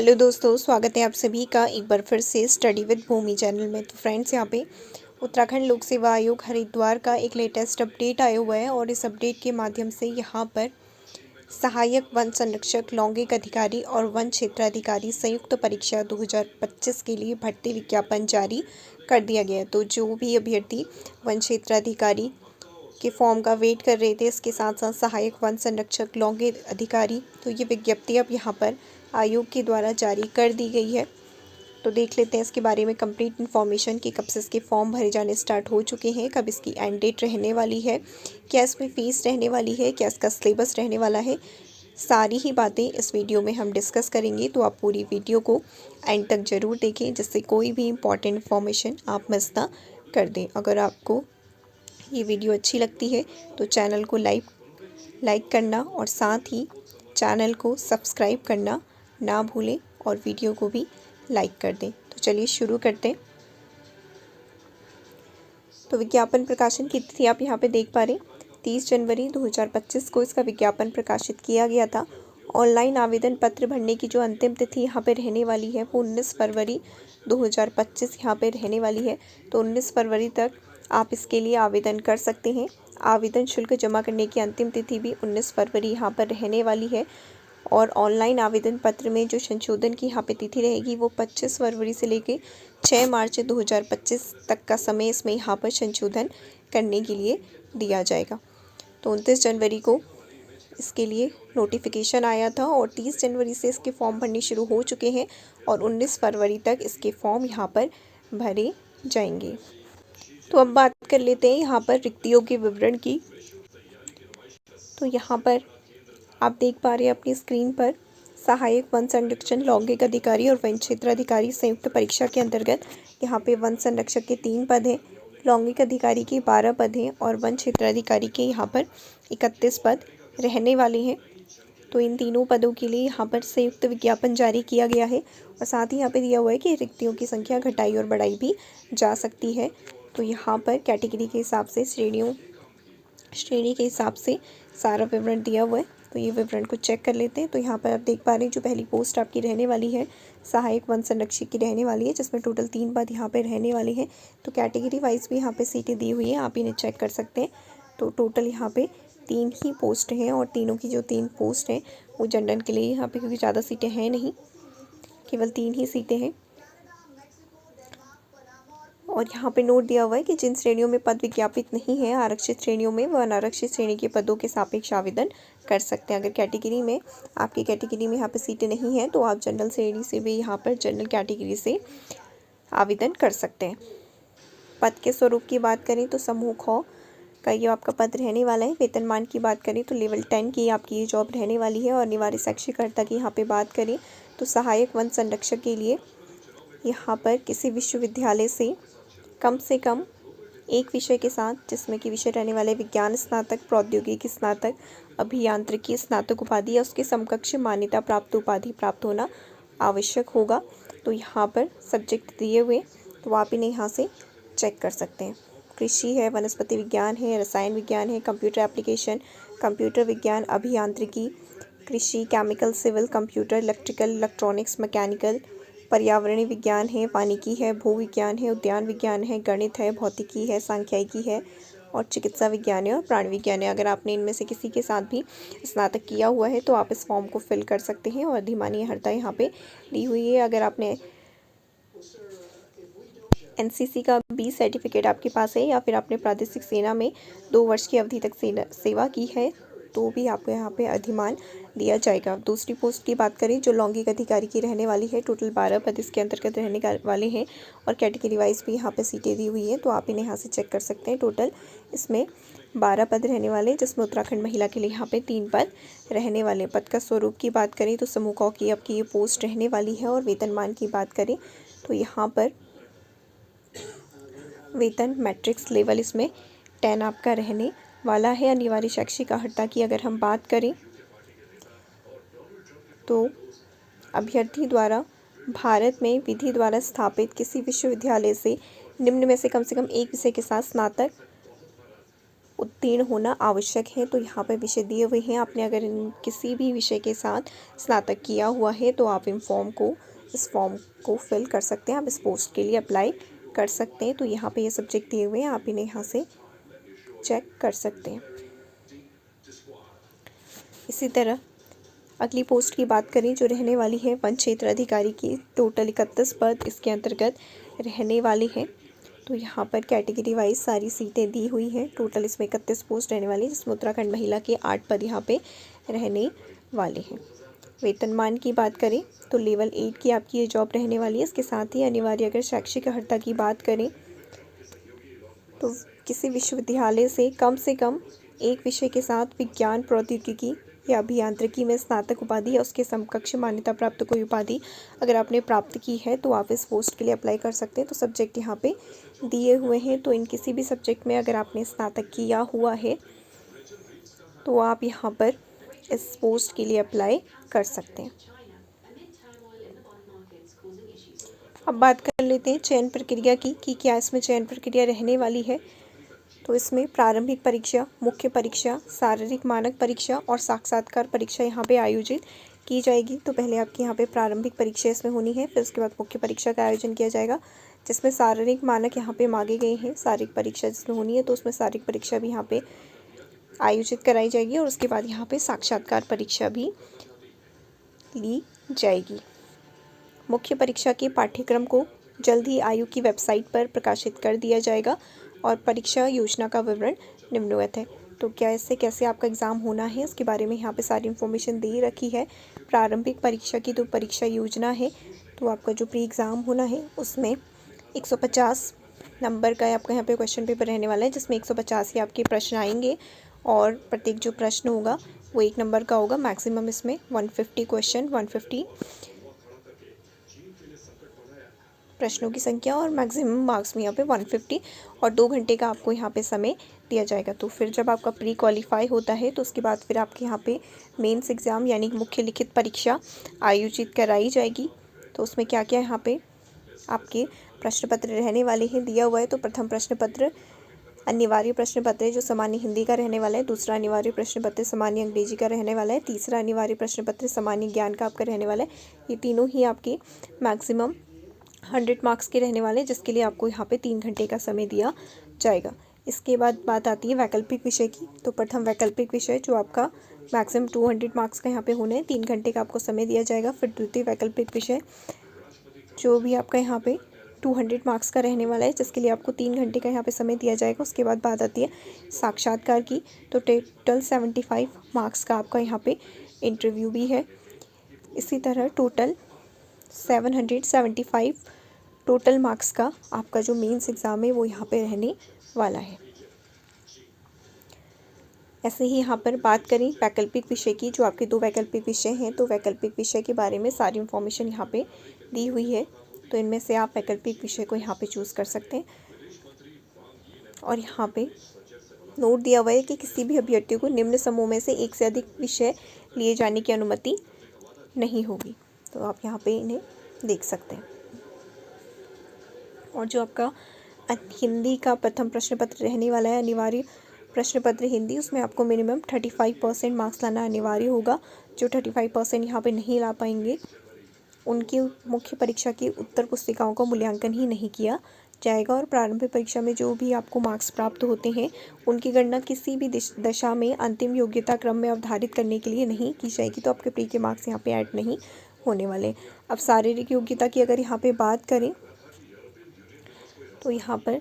Hello दोस्तों, स्वागत है आप सभी का एक बार फिर से स्टडी विद भूमि चैनल में। तो फ्रेंड्स, यहाँ पे उत्तराखंड लोक सेवा आयोग हरिद्वार का एक लेटेस्ट अपडेट आया हुआ है और इस अपडेट के माध्यम से यहाँ पर सहायक वन संरक्षक, लौंगिक अधिकारी और वन क्षेत्राधिकारी संयुक्त परीक्षा 2025 के लिए भर्ती विज्ञापन जारी कर दिया गया है। तो जो भी अभ्यर्थी वन क्षेत्राधिकारी के फॉर्म का वेट कर रहे थे, इसके साथ साथ सहायक वन संरक्षक, लौंगिक अधिकारी, तो ये विज्ञप्ति अब यहाँ पर आयोग के द्वारा जारी कर दी गई है। तो देख लेते हैं इसके बारे में कंप्लीट इन्फॉर्मेशन कि कब से इसके फॉर्म भरे जाने स्टार्ट हो चुके हैं, कब इसकी एंड डेट रहने वाली है, क्या इसमें फ़ीस रहने वाली है, क्या इसका सिलेबस रहने वाला है। सारी ही बातें इस वीडियो में हम डिस्कस करेंगे। तो आप पूरी वीडियो को एंड तक ज़रूर देखें, जिससे कोई भी इम्पॉर्टेंट इन्फॉर्मेशन आप मिस ना कर दें। अगर आपको ये वीडियो अच्छी लगती है तो चैनल को लाइक करना और साथ ही चैनल को सब्सक्राइब करना ना भूलें और वीडियो को भी लाइक कर दें। तो चलिए शुरू करते हैं। तो विज्ञापन प्रकाशन की तिथि आप यहाँ पे देख पा रहे हैं, 30 जनवरी 2025 को इसका विज्ञापन प्रकाशित किया गया था। ऑनलाइन आवेदन पत्र भरने की जो अंतिम तिथि यहाँ पे रहने वाली है वो 19 फरवरी 2025 यहाँ पे रहने वाली है। तो 19 फरवरी तक आप इसके लिए आवेदन कर सकते हैं। आवेदन शुल्क जमा करने की अंतिम तिथि भी 19 फरवरी यहाँ पर रहने वाली है और ऑनलाइन आवेदन पत्र में जो संशोधन की यहाँ पे तिथि रहेगी वो 25 फरवरी से लेके 6 मार्च 2025 तक का समय इसमें यहाँ पर संशोधन करने के लिए दिया जाएगा। तो 29 जनवरी को इसके लिए नोटिफिकेशन आया था और 30 जनवरी से इसके फॉर्म भरने शुरू हो चुके हैं और 19 फरवरी तक इसके फॉर्म यहाँ पर भरे जाएंगे। तो अब बात कर लेते हैं यहाँ पर रिक्तियों के विवरण की। तो यहाँ पर आप देख पा रहे हैं अपनी स्क्रीन पर सहायक वन संरक्षण, लौंगिक अधिकारी और वन क्षेत्राधिकारी संयुक्त परीक्षा के अंतर्गत यहाँ पे वन संरक्षक के 3 पद हैं, लौंगिक अधिकारी के 12 पद हैं और वन क्षेत्राधिकारी के यहाँ पर 31 पद रहने वाले हैं। तो इन तीनों पदों के लिए यहाँ पर संयुक्त विज्ञापन जारी किया गया है और साथ ही यहाँ पे दिया हुआ है कि रिक्तियों की संख्या घटाई और बढ़ाई भी जा सकती है। तो यहाँ पर कैटेगरी के हिसाब से श्रेणी के हिसाब से सारा विवरण दिया हुआ है। तो ये विवरण को चेक कर लेते हैं। तो यहाँ पर आप देख पा रहे हैं जो पहली पोस्ट आपकी रहने वाली है सहायक वन संरक्षक की रहने वाली है, जिसमें टोटल 3 पद यहाँ पे रहने वाले हैं। तो कैटेगरी वाइज भी यहाँ पे सीटें दी हुई हैं, आप इन्हें चेक कर सकते हैं। तो टोटल यहाँ पे 3 ही पोस्ट हैं और तीनों की जो 3 पोस्ट हैं वो जनरल के लिए यहाँ पे, क्योंकि ज़्यादा सीटें हैं नहीं, केवल 3 ही सीटें हैं। और यहाँ पे नोट दिया हुआ है कि जिन श्रेणियों में पद विज्ञापित नहीं है आरक्षित श्रेणियों में, वो अनारक्षित श्रेणी के पदों के सापेक्ष आवेदन कर सकते हैं। अगर कैटेगरी में आपकी कैटेगरी में यहाँ पे सीटें नहीं हैं तो आप जनरल श्रेणी से भी यहाँ पर जनरल कैटेगरी से आवेदन कर सकते हैं। पद के स्वरूप की बात करें तो समूह ख का ये आपका पद रहने वाला है। वेतनमान की बात करें तो लेवल 10 की आपकी ये जॉब रहने वाली है। और अनिवार्य शैक्षिक अर्हता की यहाँ पे बात करें तो सहायक वन संरक्षक के लिए यहाँ पर किसी विश्वविद्यालय से कम एक विषय के साथ, जिसमें कि विषय रहने वाले विज्ञान स्नातक, प्रौद्योगिकी स्नातक, अभियांत्रिकी स्नातक उपाधि या उसके समकक्ष मान्यता प्राप्त उपाधि प्राप्त होना आवश्यक होगा। तो यहाँ पर सब्जेक्ट दिए हुए, तो आप इन्हें यहाँ से चेक कर सकते हैं। कृषि है, वनस्पति विज्ञान है, रसायन विज्ञान है, कंप्यूटर एप्लीकेशन, कंप्यूटर विज्ञान, अभियांत्रिकी, कृषि, chemical, civil, computer, electrical, electronics, mechanical, पर्यावरणीय विज्ञान है, वानिकी है, भू विज्ञान है, उद्यान विज्ञान है, गणित है, भौतिकी है, सांख्यिकी है और चिकित्सा विज्ञान है और प्राणी विज्ञान है। अगर आपने इनमें से किसी के साथ भी स्नातक किया हुआ है तो आप इस फॉर्म को फिल कर सकते हैं और अधिमानी अर्हता यहाँ पे दी हुई है। अगर आपने एनसीसी का 20 सर्टिफिकेट आपके पास है या फिर आपने प्रादेशिक सेना में 2 वर्ष की अवधि तक सेवा की है तो भी आपको यहाँ पे अधिमान दिया जाएगा। दूसरी पोस्ट की बात करें जो लौंगिक अधिकारी की रहने वाली है, टोटल 12 पद इसके अंतर्गत रहने वाले हैं और कैटेगरी वाइज भी यहाँ पे सीटें दी हुई हैं, तो आप इन्हें यहाँ से चेक कर सकते हैं। टोटल इसमें 12 पद रहने वाले हैं, जिसमें उत्तराखंड महिला के लिए यहाँ पे 3 पद रहने वाले। पद का स्वरूप की बात करें तो समूह क की आपकी ये पोस्ट रहने वाली है। और वेतनमान की बात करें तो यहाँ पर वेतन मैट्रिक्स लेवल इसमें 10 आपका रहने वाला है। अनिवार्य शैक्षिक अर्हता की अगर हम बात करें तो अभ्यर्थी द्वारा भारत में विधि द्वारा स्थापित किसी विश्वविद्यालय से निम्न में से कम एक विषय के साथ स्नातक उत्तीर्ण होना आवश्यक है। तो यहाँ पर विषय दिए हुए हैं, आपने अगर इन किसी भी विषय के साथ स्नातक किया हुआ है तो आप इस फॉर्म को फिल कर सकते हैं, आप इस पोस्ट के लिए अप्लाई कर सकते हैं। तो यहाँ पे ये सब्जेक्ट दिए हुए हैं, आप इन्हें यहाँ से चेक कर सकते हैं। इसी तरह अगली पोस्ट की बात करें जो रहने वाली है वन क्षेत्र अधिकारी की, टोटल 31 पद इसके अंतर्गत रहने वाले हैं। तो यहाँ पर कैटेगरी वाइज सारी सीटें दी हुई हैं। टोटल इसमें 31 पोस्ट रहने वाली है, जिसमें उत्तराखंड महिला के 8 पद यहाँ पे रहने वाले हैं। वेतनमान की बात करें तो लेवल 8 की आपकी ये जॉब रहने वाली है। इसके साथ ही अनिवार्य अगर शैक्षिक अर्हता की बात करें तो किसी विश्वविद्यालय से कम एक विषय के साथ विज्ञान, प्रौद्योगिकी या अभियांत्रिकी में स्नातक उपाधि या उसके समकक्ष मान्यता प्राप्त कोई उपाधि अगर आपने प्राप्त की है तो आप इस पोस्ट के लिए अप्लाई कर सकते हैं। तो सब्जेक्ट यहाँ पे दिए हुए हैं, तो इन किसी भी सब्जेक्ट में अगर आपने स्नातक किया हुआ है तो आप यहाँ पर इस पोस्ट के लिए अप्लाई कर सकते हैं। अब बात कर लेते हैं चयन प्रक्रिया की कि क्या इसमें चयन प्रक्रिया रहने वाली है। तो इसमें प्रारंभिक परीक्षा, मुख्य परीक्षा, शारीरिक मानक परीक्षा और साक्षात्कार परीक्षा यहाँ पे आयोजित की जाएगी। तो पहले आपकी यहाँ पे प्रारंभिक परीक्षा इसमें होनी है, फिर उसके बाद मुख्य परीक्षा का आयोजन किया जाएगा, जिसमें शारीरिक मानक यहाँ पे मांगे गए हैं। शारीरिक परीक्षा जिसमें होनी है तो उसमें शारीरिक परीक्षा भी यहाँ पे आयोजित कराई जाएगी और उसके बाद यहाँ पे साक्षात्कार परीक्षा भी ली जाएगी। मुख्य परीक्षा के पाठ्यक्रम को जल्द ही आयोग की वेबसाइट पर प्रकाशित कर दिया जाएगा और परीक्षा योजना का विवरण निम्नवत है। तो क्या इससे कैसे आपका एग्ज़ाम होना है इसके बारे में यहाँ पे सारी इन्फॉर्मेशन दे रखी है। प्रारंभिक परीक्षा की तो परीक्षा योजना है, तो आपका जो प्री एग्ज़ाम होना है उसमें 150 नंबर का आपका यहाँ पे क्वेश्चन पेपर रहने वाला है, जिसमें 150 ही आपके प्रश्न आएंगे और प्रत्येक जो प्रश्न होगा वो 1 नंबर का होगा। मैक्सिमम इसमें 150 क्वेश्चन, 150 प्रश्नों की संख्या और मैक्सिमम मार्क्स में यहाँ पे 150 और 2 घंटे का आपको यहाँ पे समय दिया जाएगा। तो फिर जब आपका प्री क्वालिफाई होता है तो उसके बाद फिर आपके यहाँ पे मेंस एग्ज़ाम यानी मुख्य लिखित परीक्षा आयोजित कराई जाएगी। तो उसमें क्या क्या यहाँ पे आपके प्रश्न पत्र रहने वाले हैं दिया हुआ है। तो प्रथम प्रश्न पत्र अनिवार्य प्रश्न पत्र है जो सामान्य हिंदी का रहने वाला है। दूसरा अनिवार्य प्रश्न पत्र सामान्य अंग्रेजी का रहने वाला है। तीसरा अनिवार्य प्रश्न पत्र सामान्य ज्ञान का आपका रहने वाला है। ये तीनों ही आपके मैक्सिमम 100 मार्क्स के रहने वाले, जिसके लिए आपको यहाँ पे 3 घंटे का समय दिया जाएगा। इसके बाद बात आती है वैकल्पिक विषय की। तो प्रथम वैकल्पिक विषय जो आपका मैक्सिमम 200 मार्क्स का यहाँ पे होना है, 3 घंटे का आपको समय दिया जाएगा। फिर द्वितीय वैकल्पिक विषय जो भी आपका यहाँ पे 200 मार्क्स का रहने वाला है, जिसके लिए आपको 3 घंटे का यहाँ पे समय दिया जाएगा। उसके बाद बात आती है साक्षात्कार की। तो टोटल 75 मार्क्स का आपका यहाँ पे इंटरव्यू भी है। इसी तरह टोटल 775 टोटल मार्क्स का आपका जो मेंस एग्ज़ाम है वो यहाँ पे रहने वाला है। ऐसे ही यहाँ पर बात करें वैकल्पिक विषय की, जो आपके 2 वैकल्पिक विषय हैं, तो वैकल्पिक विषय के बारे में सारी इन्फॉर्मेशन यहाँ पे दी हुई है। तो इनमें से आप वैकल्पिक विषय को यहाँ पे चूज़ कर सकते हैं। और यहाँ पे नोट दिया हुआ है कि किसी भी अभ्यर्थी को निम्न समूह में से एक से अधिक विषय लिए जाने की अनुमति नहीं होगी। तो आप यहाँ पे इन्हें देख सकते हैं। और जो आपका हिंदी का प्रथम प्रश्न पत्र रहने वाला है, अनिवार्य प्रश्न पत्र हिंदी, उसमें आपको मिनिमम 35% मार्क्स लाना अनिवार्य होगा। जो 35% यहाँ पे नहीं ला पाएंगे उनकी मुख्य परीक्षा की उत्तर पुस्तिकाओं का मूल्यांकन ही नहीं किया जाएगा। और प्रारंभिक परीक्षा में जो भी आपको मार्क्स प्राप्त होते हैं उनकी गणना किसी भी दशा में अंतिम योग्यता क्रम में अवधारित करने के लिए नहीं की जाएगी। तो आपके प्री के मार्क्स यहाँ पे ऐड नहीं होने वाले। अब शारीरिक योग्यता की अगर यहाँ पे बात करें तो यहाँ पर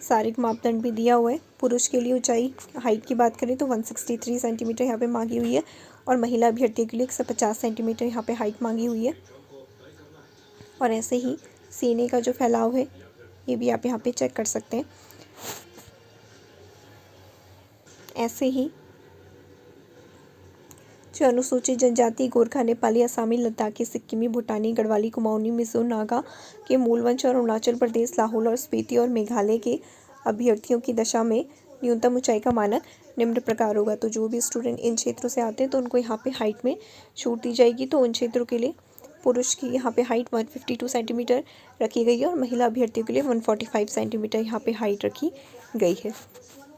शारीरिक मापदंड भी दिया हुआ है। पुरुष के लिए ऊंचाई हाइट की बात करें तो 163 सेंटीमीटर यहाँ पे मांगी हुई है और महिला अभ्यर्थियों के लिए 150 सेंटीमीटर यहाँ पे हाइट मांगी हुई है। और ऐसे ही सीने का जो फैलाव है ये भी आप यहाँ पे चेक कर सकते हैं। ऐसे ही जो अनुसूचित जनजाति गोरखा, नेपाली, असमी, लद्दाखी, सिक्किमी, भूटानी, गढ़वाली, कुमाऊनी, मिजो, नागा के मूलवंश और अरुणाचल प्रदेश, लाहौल और स्पीति और मेघालय के अभ्यर्थियों की दशा में न्यूनतम ऊंचाई का मानक निम्न प्रकार होगा। तो जो भी स्टूडेंट इन क्षेत्रों से आते हैं तो उनको यहाँ पे हाइट में छूट दी जाएगी। तो उन क्षेत्रों के लिए पुरुष की यहाँ पे हाइट 152 सेंटीमीटर रखी गई है और महिला अभ्यर्थियों के लिए 145 सेंटीमीटर यहाँ पे हाइट रखी गई है।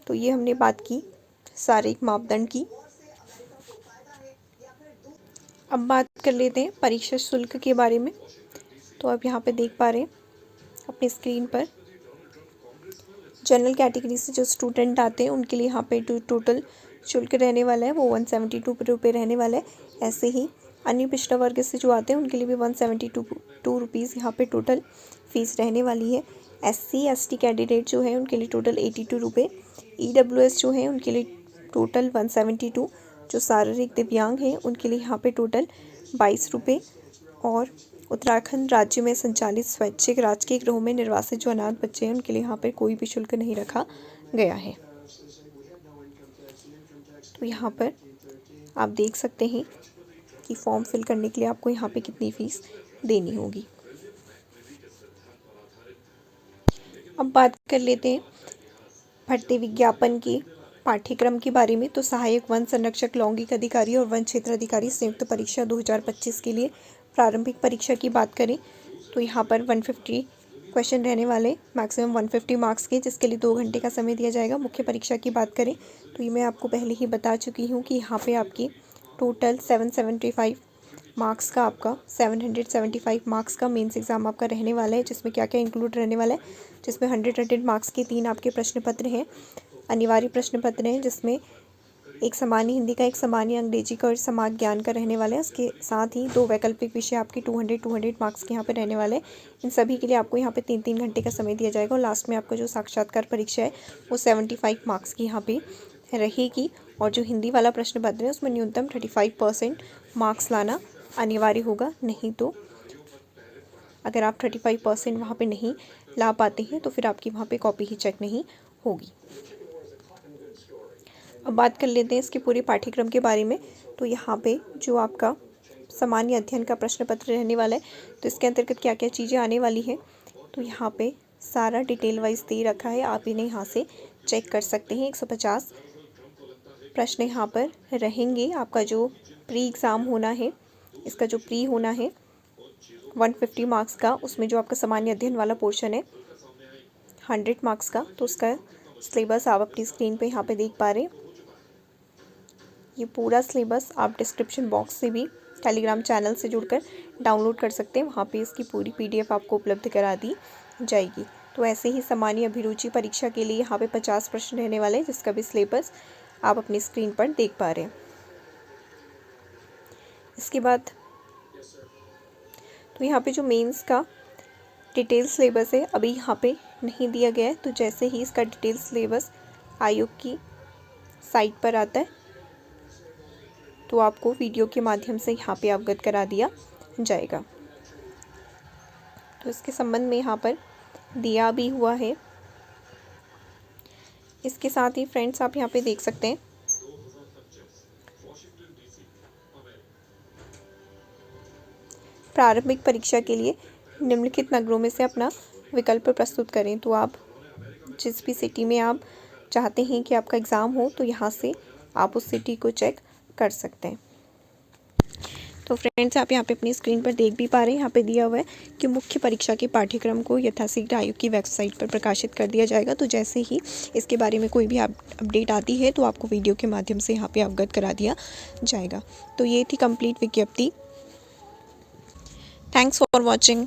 तो ये हमने बात की शारीरिक मापदंड की। अब बात कर लेते हैं परीक्षा शुल्क के बारे में। तो आप यहाँ पे देख पा रहे हैं अपनी स्क्रीन पर, जनरल कैटेगरी से जो स्टूडेंट आते हैं उनके लिए यहाँ पे टोटल शुल्क रहने वाला है वो 172 रुपये रहने वाला है। ऐसे ही अन्य पिछड़ा वर्ग से जो आते हैं उनके लिए भी 172 रुपीज़ यहाँ पे टोटल फीस रहने वाली है। SC ST कैंडिडेट जो है उनके लिए टोटल 82 रुपये। EWS जो है उनके लिए टोटल 172। जो शारीरिक दिव्यांग हैं उनके लिए यहाँ पे टोटल 22 रुपये। और उत्तराखंड राज्य में संचालित स्वैच्छिक राजकीय गृहों में निर्वासित जो अनाथ बच्चे हैं उनके लिए यहाँ पर कोई भी शुल्क नहीं रखा गया है। तो यहाँ पर आप देख सकते हैं कि फॉर्म फिल करने के लिए आपको यहाँ पे कितनी फ़ीस देनी होगी। अब बात कर लेते हैं भर्ती विज्ञापन के पाठ्यक्रम के बारे में। तो सहायक वन संरक्षक, लौंगिक अधिकारी और वन क्षेत्र अधिकारी संयुक्त परीक्षा 2025 के लिए प्रारंभिक परीक्षा की बात करें तो यहाँ पर 150 क्वेश्चन रहने वाले, मैक्सिमम 150 मार्क्स के, जिसके लिए 2 घंटे का समय दिया जाएगा। मुख्य परीक्षा की बात करें तो ये मैं आपको पहले ही बता चुकी हूँ कि यहाँ पे आपकी टोटल 775 मार्क्स का, आपका 775 मार्क्स का मेंस एग्ज़ाम आपका रहने वाला है। जिसमें क्या क्या इंक्लूड रहने वाला है, जिसमें 100 मार्क्स के 3 आपके प्रश्न पत्र हैं, अनिवार्य प्रश्न पत्र हैं, जिसमें एक सामान्य हिंदी का, एक सामान्य अंग्रेजी का और समाज ज्ञान का रहने वाला है। इसके साथ ही 2 वैकल्पिक विषय आपके 200 मार्क्स के यहाँ पे रहने वाले हैं। इन सभी के लिए आपको यहाँ पे 3-3 घंटे का समय दिया जाएगा। और लास्ट में आपका जो साक्षात्कार परीक्षा है वो 75 मार्क्स की यहाँ पे रहेगी। और जो हिंदी वाला प्रश्न पत्र है उसमें न्यूनतम 35% मार्क्स लाना अनिवार्य होगा। नहीं तो अगर आप 35% वहाँ पे नहीं ला पाते हैं तो फिर आपकी वहाँ पे कॉपी ही चेक नहीं होगी। अब बात कर लेते हैं इसके पूरे पाठ्यक्रम के बारे में। तो यहाँ पे जो आपका सामान्य अध्ययन का प्रश्न पत्र रहने वाला है तो इसके अंतर्गत क्या क्या चीज़ें आने वाली है तो यहाँ पे सारा डिटेल वाइज दे रखा है, आप इन्हें यहाँ से चेक कर सकते हैं। 150 प्रश्न यहाँ पर रहेंगे। आपका जो प्री एग्ज़ाम होना है, इसका जो प्री होना है 150 मार्क्स का, उसमें जो आपका सामान्य अध्ययन वाला पोर्शन है 100 मार्क्स का, तो उसका सिलेबस आप अपनी स्क्रीन पे यहाँ पे देख पा रहे हैं। ये पूरा सिलेबस आप डिस्क्रिप्शन बॉक्स से भी टेलीग्राम चैनल से जुड़कर डाउनलोड कर सकते हैं। वहाँ पे इसकी पूरी PDF आपको उपलब्ध करा दी जाएगी। तो ऐसे ही सामान्य अभिरुचि परीक्षा के लिए यहाँ पे 50 प्रश्न रहने वाले हैं, जिसका भी सिलेबस आप अपनी स्क्रीन पर देख पा रहे हैं। इसके बाद तो यहाँ पे जो मेंस का डिटेल सिलेबस है अभी यहाँ पे नहीं दिया गया है। तो जैसे ही इसका डिटेल सिलेबस आयोग की साइट पर आता है तो आपको वीडियो के माध्यम से यहाँ पे अवगत करा दिया जाएगा। तो इसके संबंध में यहाँ पर दिया भी हुआ है। इसके साथ ही फ्रेंड्स आप यहाँ पे देख सकते हैं प्रारंभिक परीक्षा के लिए निम्नलिखित नगरों में से अपना विकल्प प्रस्तुत करें। तो आप जिस भी सिटी में आप चाहते हैं कि आपका एग्ज़ाम हो तो यहाँ से आप उस सिटी को चेक कर सकते हैं। तो फ्रेंड्स आप यहाँ पे अपनी स्क्रीन पर देख भी पा रहे हैं, यहाँ पे दिया हुआ है कि मुख्य परीक्षा के पाठ्यक्रम को यथाशीघ्र आयोग की वेबसाइट पर प्रकाशित कर दिया जाएगा। तो जैसे ही इसके बारे में कोई भी अपडेट आती है तो आपको वीडियो के माध्यम से यहाँ पे अवगत करा दिया जाएगा। तो ये थी कंप्लीट विज्ञप्ति। Thanks for watching.